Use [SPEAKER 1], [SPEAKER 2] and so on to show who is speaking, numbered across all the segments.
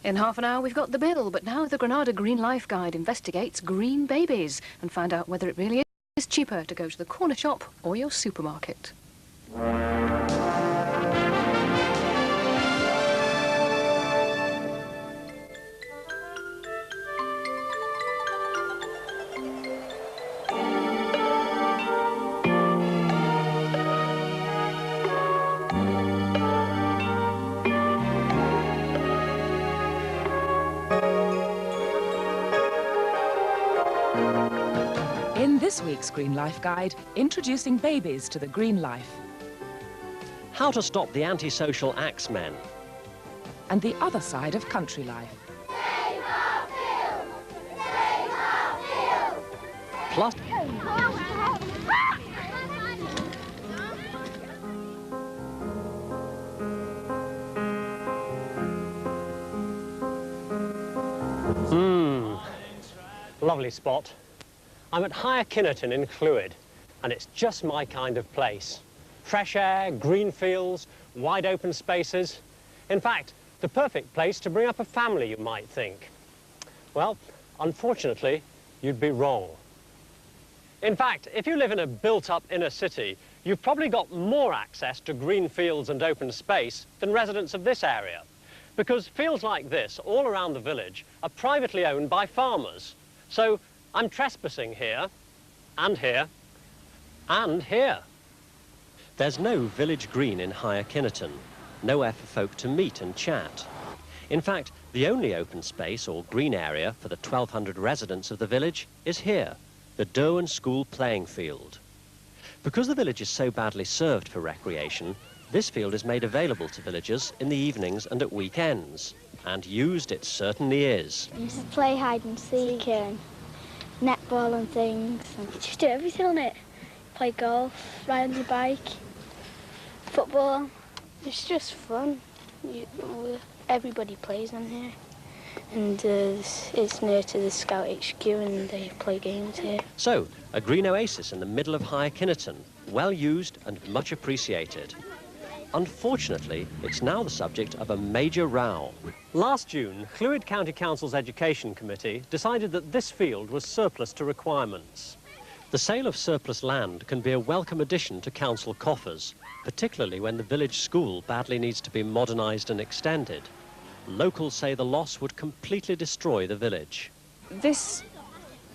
[SPEAKER 1] In half an hour, we've got the bill, but now the Granada Green Life Guide investigates green babies and find out whether it really is cheaper to go to the corner shop or your supermarket.
[SPEAKER 2] In this week's Green Life Guide, introducing babies to the green life.
[SPEAKER 3] How to stop the antisocial axemen.
[SPEAKER 2] And the other side of country life.
[SPEAKER 4] Save our fields! Save our fields!
[SPEAKER 3] Plus, lovely spot. I'm at Higher Kinnerton in Clwyd, and it's just my kind of place. Fresh air, green fields, wide open spaces. In fact, the perfect place to bring up a family, you might think. Well, unfortunately, you'd be wrong. In fact, if you live in a built-up inner city, you've probably got more access to green fields and open space than residents of this area. Because fields like this, all around the village, are privately owned by farmers. So I'm trespassing here, and here, and here. There's no village green in Higher Kinnerton, nowhere for folk to meet and chat. In fact, the only open space or green area for the 1,200 residents of the village is here, the Derwen School playing field. Because the village is so badly served for recreation, this field is made available to villagers in the evenings and at weekends. And used it certainly is.
[SPEAKER 5] We used to play hide and seek and netball and things. And you just do everything on it. Play golf, ride on your bike, football. It's just fun. Everybody plays on here. And it's near to the Scout HQ and they play games here.
[SPEAKER 3] So, a green oasis in the middle of Higher Kinnerton, well used and much appreciated. Unfortunately, it's now the subject of a major row. Last June, Clwyd County Council's Education Committee decided that this field was surplus to requirements. The sale of surplus land can be a welcome addition to council coffers, particularly when the village school badly needs to be modernised and extended. Locals say the loss would completely destroy the village.
[SPEAKER 6] This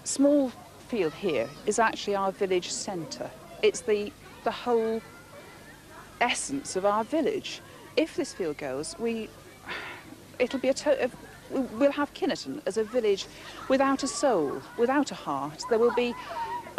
[SPEAKER 6] small field here is actually our village centre. It's the whole essence of our village. If this field goes, we'll have Kinnerton as a village without a soul, without a heart. There will be,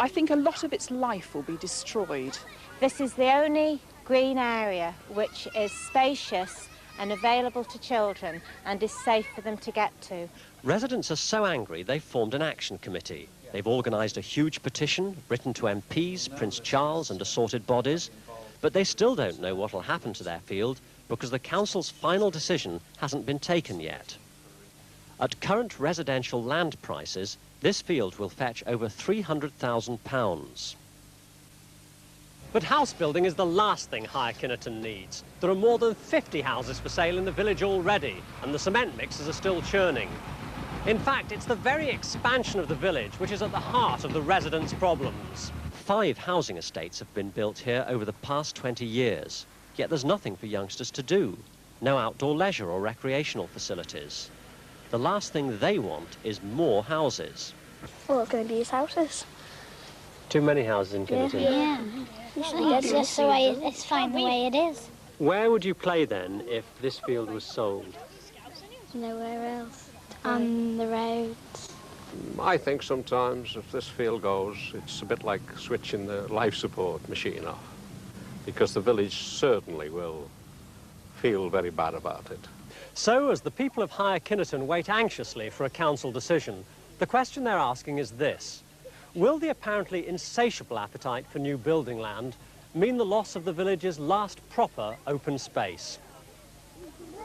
[SPEAKER 6] I think, a lot of its life will be destroyed.
[SPEAKER 7] This is the only green area which is spacious and available to children and is safe for them to get to.
[SPEAKER 3] Residents are so angry they've formed an action committee. They've organised a huge petition written to MPs, Prince Charles and assorted bodies, but they still don't know what will happen to their field because the council's final decision hasn't been taken yet. At current residential land prices, this field will fetch over £300,000. But house building is the last thing Higher Kinnerton needs. There are more than 50 houses for sale in the village already, and the cement mixers are still churning. In fact, it's the very expansion of the village which is at the heart of the residents' problems. 5 housing estates have been built here over the past 20 years, yet there's nothing for youngsters to do. No outdoor leisure or recreational facilities. The last thing they want is more houses.
[SPEAKER 5] Well, it's going to be his houses.
[SPEAKER 3] Too many houses in Kinnerton?
[SPEAKER 5] Yeah.
[SPEAKER 8] It's just the way, it's fine the way it is.
[SPEAKER 3] Where would you play then if this field was sold?
[SPEAKER 5] Nowhere else. On the roads.
[SPEAKER 9] I think sometimes if this field goes, it's a bit like switching the life support machine off, because the village certainly will feel very bad about it.
[SPEAKER 3] So, as the people of Higher Kinnerton wait anxiously for a council decision, the question they're asking is this: will the apparently insatiable appetite for new building land mean the loss of the village's last proper open space?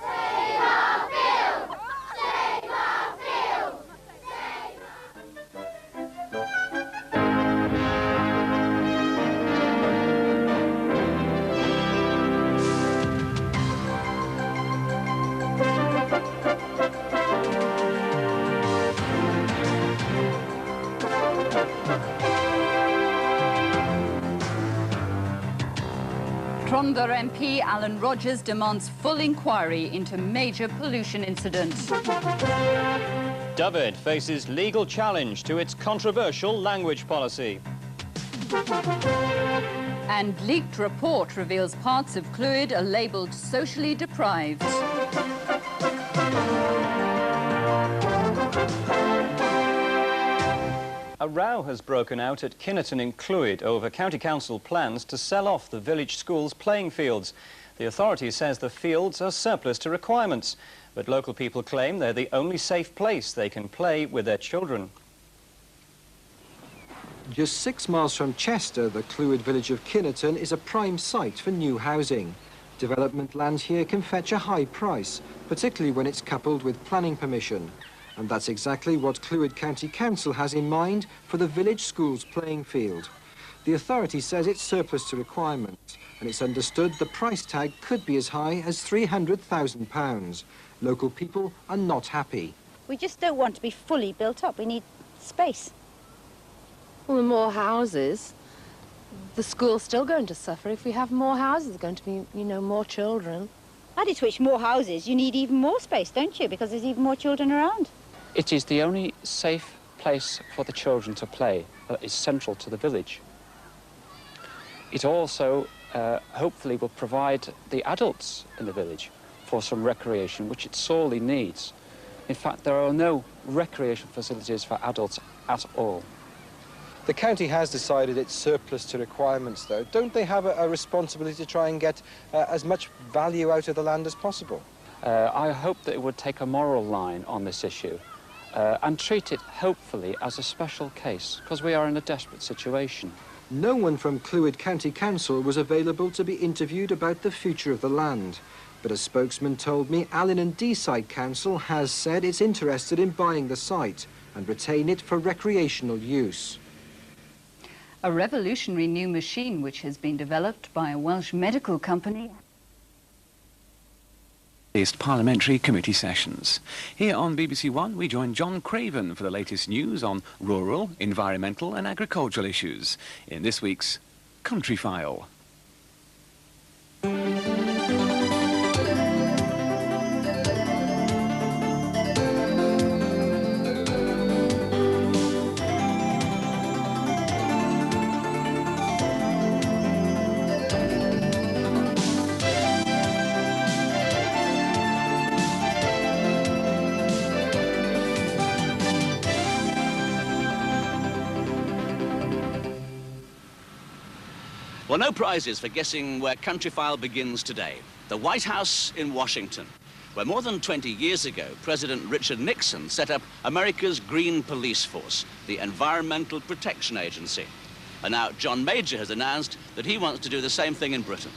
[SPEAKER 4] Save our fields! Save our fields! Save our...
[SPEAKER 10] Rhondda MP Alan Rogers demands full inquiry into major pollution incident.
[SPEAKER 11] Dyfed faces legal challenge to its controversial language policy.
[SPEAKER 10] And leaked report reveals parts of Clwyd are labelled socially deprived.
[SPEAKER 11] A row has broken out at Kinnerton in Clwyd over County Council plans to sell off the village school's playing fields. The authority says the fields are surplus to requirements, but local people claim they're the only safe place they can play with their children.
[SPEAKER 12] Just 6 miles from Chester, the Clwyd village of Kinnerton is a prime site for new housing. Development land here can fetch a high price, particularly when it's coupled with planning permission. And that's exactly what Clwyd County Council has in mind for the village school's playing field. The authority says it's surplus to requirements, and it's understood the price tag could be as high as £300,000. Local people are not happy.
[SPEAKER 13] We just don't want to be fully built up. We need space.
[SPEAKER 14] Well, the more houses, the school's still going to suffer. If we have more houses, there's going to be, you know, more children.
[SPEAKER 13] Added to which, more houses, you need even more space, don't you? Because there's even more children around.
[SPEAKER 15] It is the only safe place for the children to play that is central to the village. It also hopefully will provide the adults in the village for some recreation, which it sorely needs. In fact, there are no recreation facilities for adults at all.
[SPEAKER 12] The county has decided it's surplus to requirements, though. Don't they have a responsibility to try and get as much value out of the land as possible?
[SPEAKER 15] I hope that it would take a moral line on this issue and treat it, hopefully, as a special case, because we are in a desperate situation.
[SPEAKER 12] No one from Clwyd County Council was available to be interviewed about the future of the land. But a spokesman told me Allen and Deeside Council has said it's interested in buying the site and retain it for recreational use.
[SPEAKER 10] A revolutionary new machine which has been developed by a Welsh medical company.
[SPEAKER 16] Parliamentary committee sessions. Here on BBC One, we join John Craven for the latest news on rural, environmental and agricultural issues in this week's Country File.
[SPEAKER 17] Well, no prizes for guessing where Country File begins today. The White House in Washington, where more than 20 years ago, President Richard Nixon set up America's Green Police Force, the Environmental Protection Agency. And now John Major has announced that he wants to do the same thing in Britain.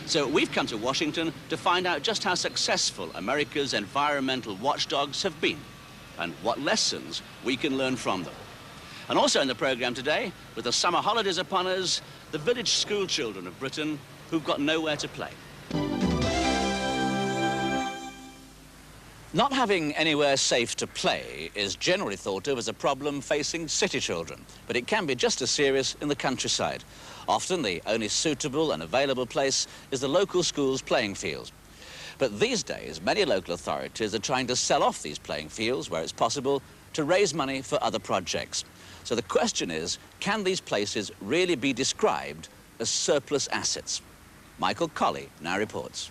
[SPEAKER 17] So we've come to Washington to find out just how successful America's environmental watchdogs have been and what lessons we can learn from them. And also in the programme today, with the summer holidays upon us, the village school children of Britain who've got nowhere to play. Not having anywhere safe to play is generally thought of as a problem facing city children, but it can be just as serious in the countryside. Often the only suitable and available place is the local school's playing field. But these days, many local authorities are trying to sell off these playing fields where it's possible to raise money for other projects. So the question is, can these places really be described as surplus assets? Michael Colley now reports.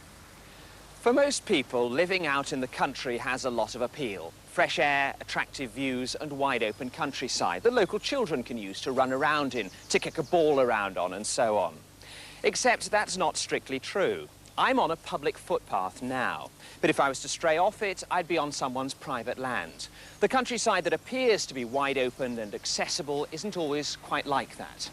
[SPEAKER 18] For most people, living out in the country has a lot of appeal. Fresh air, attractive views and wide open countryside that local children can use to run around in, to kick a ball around on and so on. Except that's not strictly true. I'm on a public footpath now, but if I was to stray off it, I'd be on someone's private land. The countryside that appears to be wide open and accessible isn't always quite like that.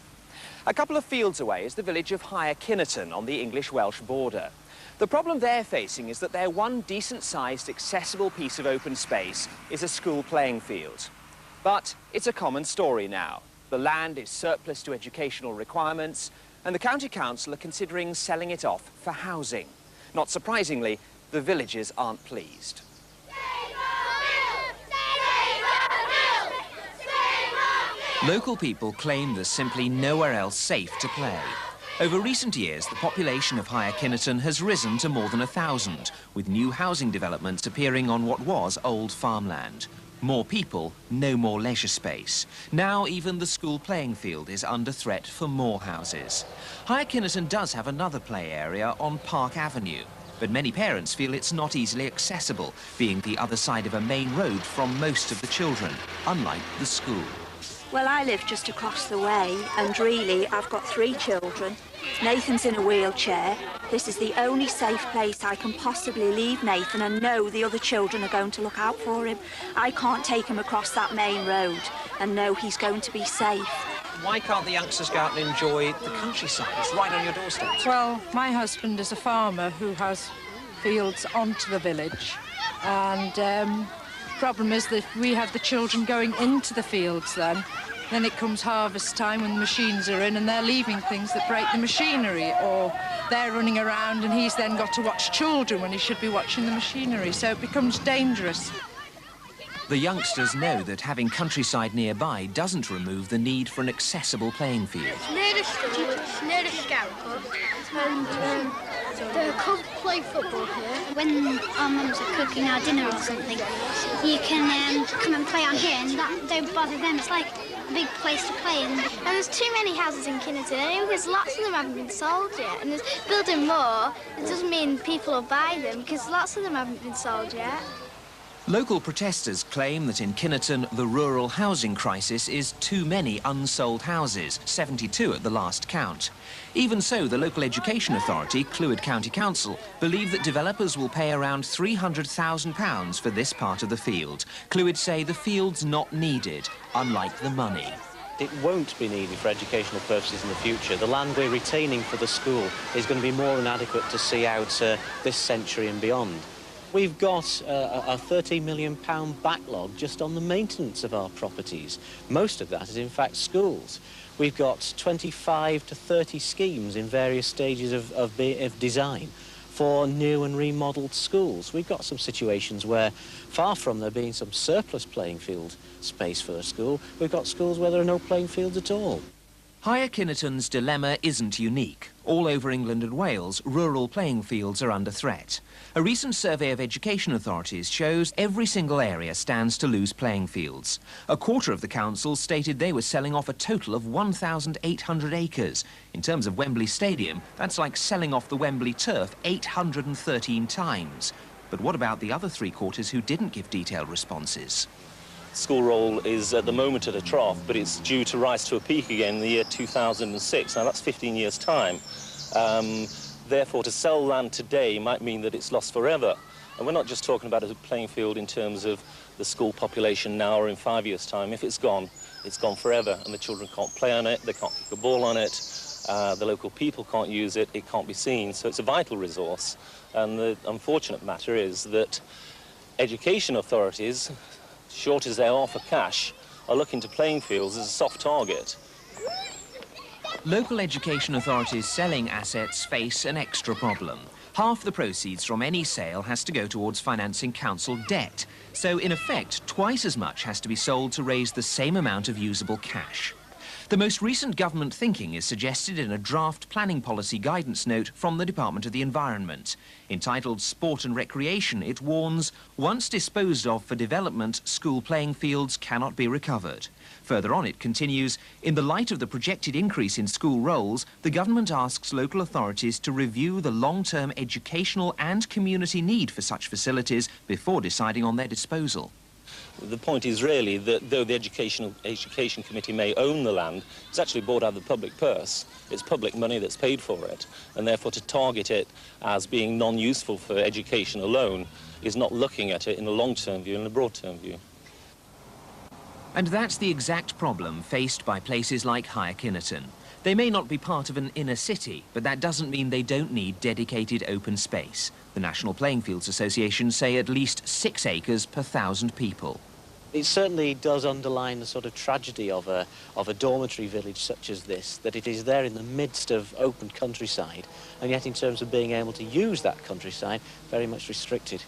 [SPEAKER 18] A couple of fields away is the village of Higher Kinnerton on the English-Welsh border. The problem they're facing is that their one decent-sized, accessible piece of open space is a school playing field. But it's a common story now. The land is surplus to educational requirements, and the County Council are considering selling it off for housing. Not surprisingly, the villagers aren't pleased.
[SPEAKER 19] Local people claim there's simply nowhere else safe to play.
[SPEAKER 18] Over recent years, the population of Higher Kinnerton has risen to more than 1,000, with new housing developments appearing on what was old farmland. More people, no more leisure space. Now even the school playing field is under threat for more houses. Higher Kinnerton does have another play area on Park Avenue, but many parents feel it's not easily accessible, being the other side of a main road from most of the children, unlike the school.
[SPEAKER 19] Well, I live just across the way, and really, I've got 3 children. Nathan's in a wheelchair. This is the only safe place I can possibly leave Nathan and know the other children are going to look out for him. I can't take him across that main road and know he's going to be safe.
[SPEAKER 18] Why can't the youngsters go out and enjoy the countryside? It's right on your doorstep.
[SPEAKER 20] Well, my husband is a farmer who has fields onto the village, and problem is that we have the children going into the fields then it comes harvest time when the machines are in and they're leaving things that break the machinery, or they're running around and he's then got to watch children when he should be watching the machinery, so it becomes dangerous.
[SPEAKER 18] The youngsters know that having countryside nearby doesn't remove the need for an accessible playing field.
[SPEAKER 5] It's near the school, it's near the scout club, and the club play football here.
[SPEAKER 8] When our mums are cooking our dinner or something, you can come and play on here, and that don't bother them. It's like a big place to play. And
[SPEAKER 5] there's too many houses in Kinnerton, because lots of them haven't been sold yet. And there's building more, it doesn't mean people will buy them, because lots of them haven't been sold yet.
[SPEAKER 18] Local protesters claim that in Kinnerton, the rural housing crisis is too many unsold houses, 72 at the last count. Even so, the local education authority, Clwyd County Council, believe that developers will pay around £300,000 for this part of the field. Clwyd say the field's not needed, unlike the money.
[SPEAKER 21] It won't be needed for educational purposes in the future. The land we're retaining for the school is going to be more than adequate to see out this century and beyond. We've got a £13 million backlog just on the maintenance of our properties. Most of that is, in fact, schools. We've got 25 to 30 schemes in various stages of design for new and remodelled schools. We've got some situations where, far from there being some surplus playing field space for a school, we've got schools where there are no playing fields at all.
[SPEAKER 18] Higher Kinnerton's dilemma isn't unique. All over England and Wales, rural playing fields are under threat. A recent survey of education authorities shows every single area stands to lose playing fields. A quarter of the councils stated they were selling off a total of 1,800 acres. In terms of Wembley Stadium, that's like selling off the Wembley turf 813 times. But what about the other 3/4 who didn't give detailed responses?
[SPEAKER 22] School roll is at the moment at a trough, but it's due to rise to a peak again in the year 2006. Now, that's 15 years' time. Therefore, to sell land today might mean that it's lost forever. And we're not just talking about a playing field in terms of the school population now or in 5 years' time. If it's gone forever, and the children can't play on it, they can't kick a ball on it, the local people can't use it, it can't be seen. So it's a vital resource. And the unfortunate matter is that education authorities, short as they are for cash, are looking to playing fields as a soft target.
[SPEAKER 18] Local education authorities selling assets face an extra problem. Half the proceeds from any sale has to go towards financing council debt. So, in effect, twice as much has to be sold to raise the same amount of usable cash. The most recent government thinking is suggested in a draft planning policy guidance note from the Department of the Environment. Entitled Sport and Recreation, it warns, once disposed of for development, school playing fields cannot be recovered. Further on, it continues, in the light of the projected increase in school rolls, the government asks local authorities to review the long-term educational and community need for such facilities before deciding on their disposal.
[SPEAKER 22] The point is really that though the Education Committee may own the land, it's actually bought out of the public purse. It's public money that's paid for it, and therefore to target it as being non-useful for education alone is not looking at it in a long-term view and a broad-term view.
[SPEAKER 18] And that's the exact problem faced by places like Higher Kinnerton. They may not be part of an inner city, but that doesn't mean they don't need dedicated open space. The National Playing Fields Association say at least 6 acres per 1,000 people.
[SPEAKER 21] It certainly does underline the sort of tragedy of a dormitory village such as this, that it is there in the midst of open countryside, and yet in terms of being able to use that countryside, very much restricted.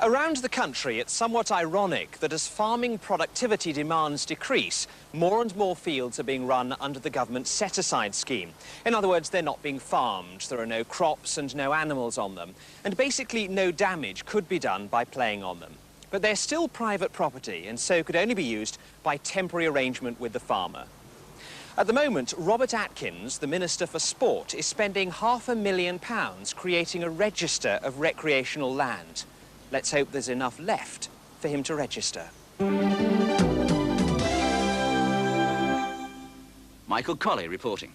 [SPEAKER 18] Around the country, it's somewhat ironic that as farming productivity demands decrease, more and more fields are being run under the government set-aside scheme. In other words, they're not being farmed, there are no crops and no animals on them, and basically no damage could be done by playing on them. But they're still private property and so could only be used by temporary arrangement with the farmer. At the moment, Robert Atkins, the Minister for Sport, is spending £500,000 creating a register of recreational land. Let's hope there's enough left for him to register.
[SPEAKER 17] Michael Colley reporting.